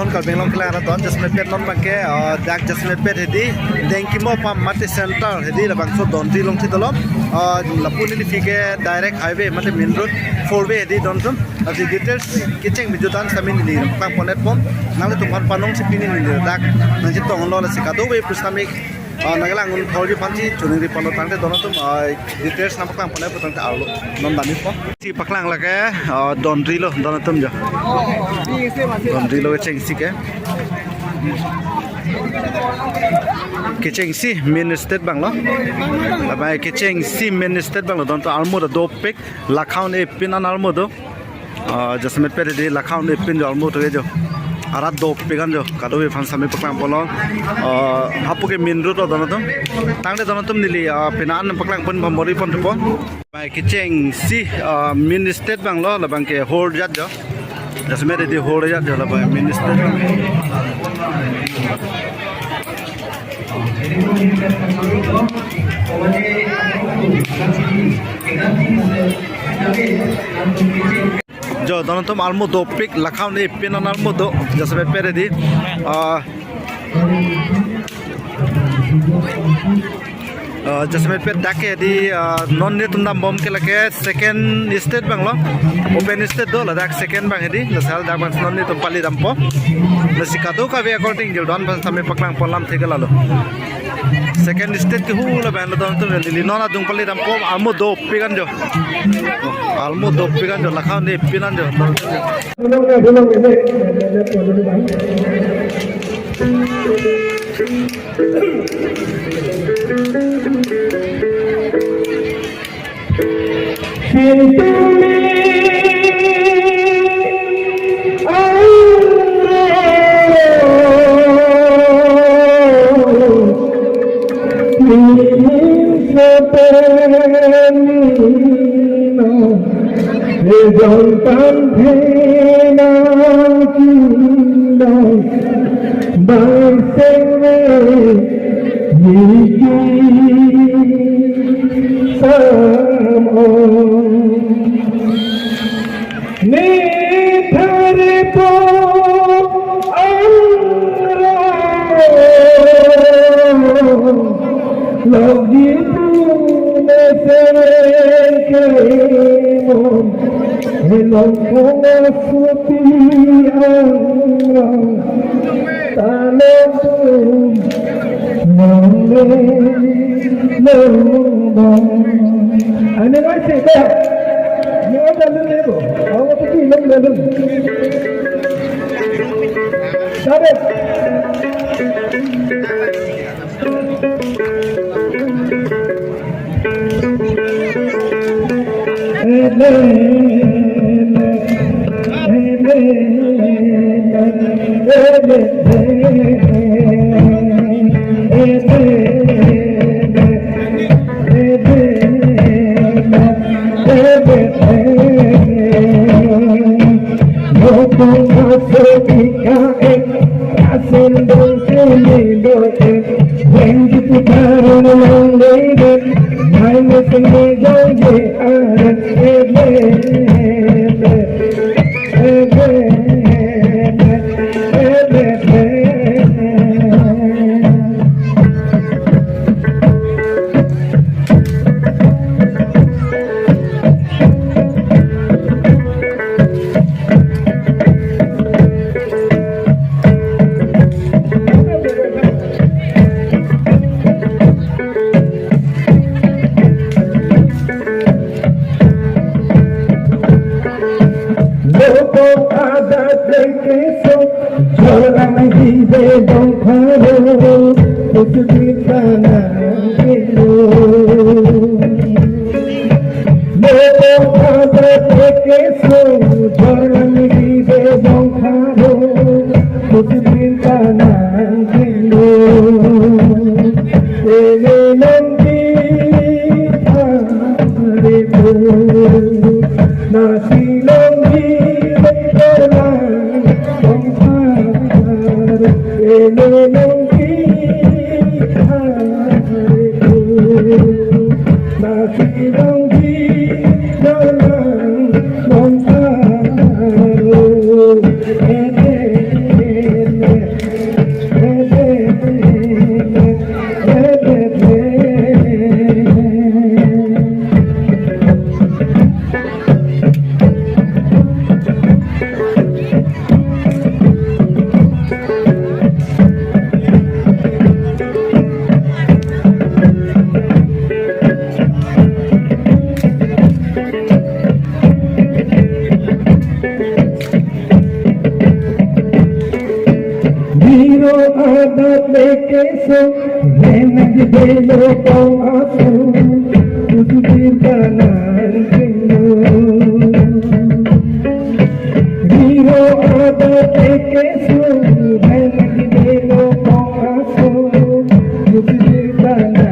Kalau belong kelar atau jasmet pet non pakai dak jasmet pet hedi dengki mo pam mati center hedi la bangso donti long titolom lapun ini fike direct highway mati main road 4-way hedi dontum ati details kiceng bijutan samin ini pang ponet pom nang tumpan panong sipini ini dak nang jitong lo la sikado we pustamik nagalangun khawji panci chuning ri palo tangte donatum details nampak pang ponet putang ta alu non dami pom si paklang lage donri lo donatum jo donri lo kiceng si ke kiceng si main state bang lo labai kiceng si main state bang lo don to almo do pek lakhaun e pinan almo do jasmet pere de lakhaun e pin almo to jo arat do pegan jo kado be fan sami paklang polo hapu ke main road don to tangde don tum nili pinan paklang pon bamori pon to bai kiceng si main state bang lo labang ke hold jat jo jasmet de hold jat jo labai main state जो दोनों तुम आलमो दो pick लखाव ने pin आलमो दो जैसे मैं पहले दी जैसे मैं पे डाके दी नॉन ने तुम दाम बम के लगे सेकेंड स्टेट बांग्लो ओपन स्टेट दो लदाख सेकेंड बांग है दी लसाल दाग बंस नॉन ने तुम पाली दाम पो लसिकातो का वे अकॉर्डिंग जो डॉन बंस हमें पकड़ांग पोलाम थे गला लो सेकेंड स्टेट की हूँ ला बैंड दोनों तुम लिली नॉन आदुंग पाली दाम पो आलमो दो पिगन जो लखाव ने पिनन जो Love you, and then I say that you are the level. I want to be level. Stop it. Nasi longi queso, ven a llevarlo con azul, tu canal Rio ada queso, ven a llevarlo con azul, tu canal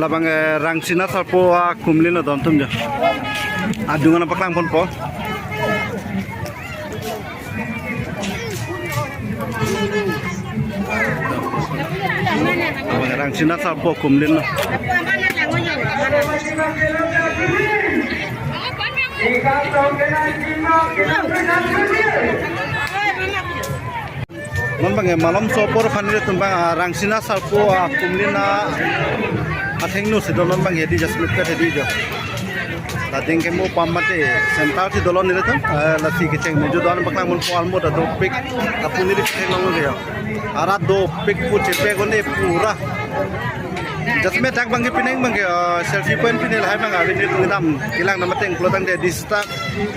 Tabang labang rangsina salpo kumlino don tum jo adungan paklang pon po rangsina salpo kumlino non bang malam sopor phanire tumbang rangsina salpo kumlina atheng no sidolon bang hedi jasmit ka hedi jo tating ke mo pamate sentar ti dolon nile tan lasi ke cheng me jo don baklang mon pal mo da do pik apuni ri cheng long ge ara do pik pu chepe gone pura jasmit tak bang pineng bang selfie point pinel hai bang avin ni tunam kilang na mateng klotang de dista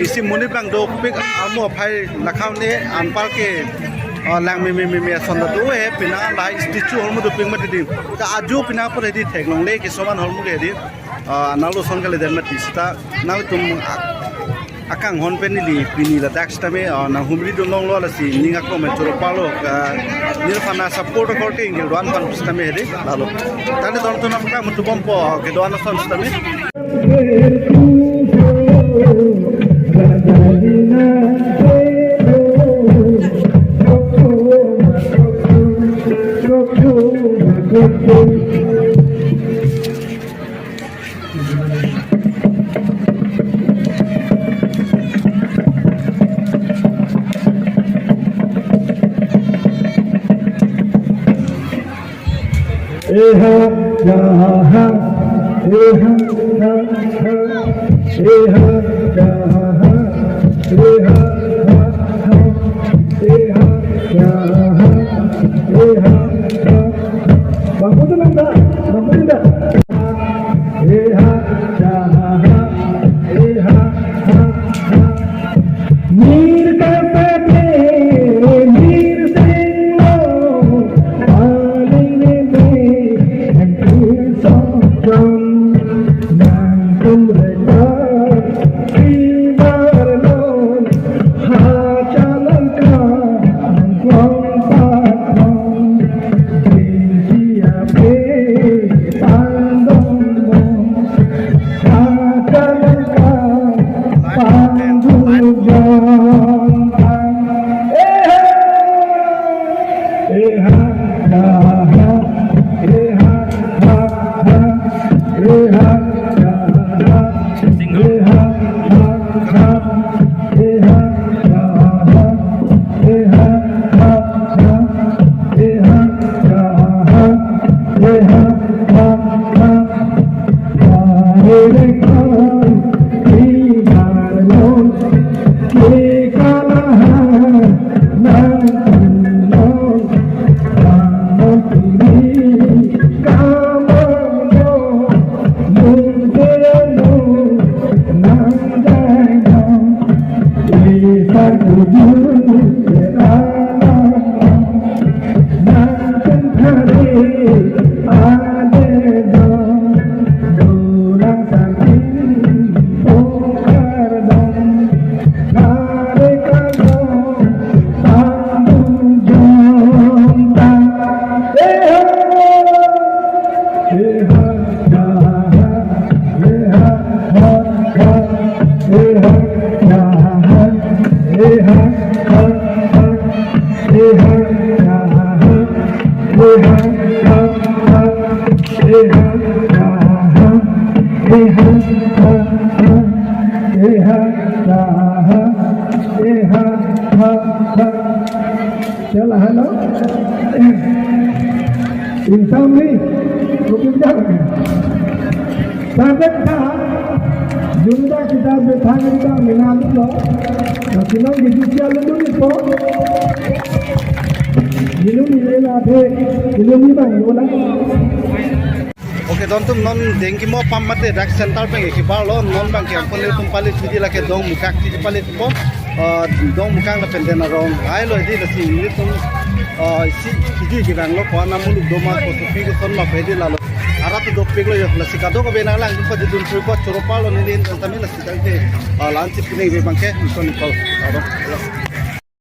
isi muni bang do pik almo phai lakhau ne anpal ke lang me sonda do he pina lai statue holmu do ping mati dim ta aju pina por hedi theklong le ki soman holmu ge di analo son kale den mati sta na tum akang hon pen li pini la tax tame na humri do long lo la si ninga ko me choro palo nirfana support korte ingil wan pan stame hedi lalo tane don to na ka mutu bompo ke do ana son stame Eha jaha eha eha jaha eha eha jaha eha bangkuda eha jaha eha Neer ka pete neer seno चल hello इंसान नहीं रुक जा साबत था जुंदा किताब बैठा का मिला लो किलो गिजुचिया लो ni po किलो मिलेला थे किलो नहीं बंगो ना Oke don tum non dengki mo pam mate dak center peng ki balo non bang ki ampon le tum palit tudi la ke dong mukak ti palit po dong mukak la penden rong ai lo di la si ni tum si ki ki bang lo ko na muluk do ma ko pi ko son ma pe di la lo ara tu do pe lo yo la si ka do ko be na lang ko di dun ko choro pa lo ni din tamil la si dal ke lan si pine be bang ke son ko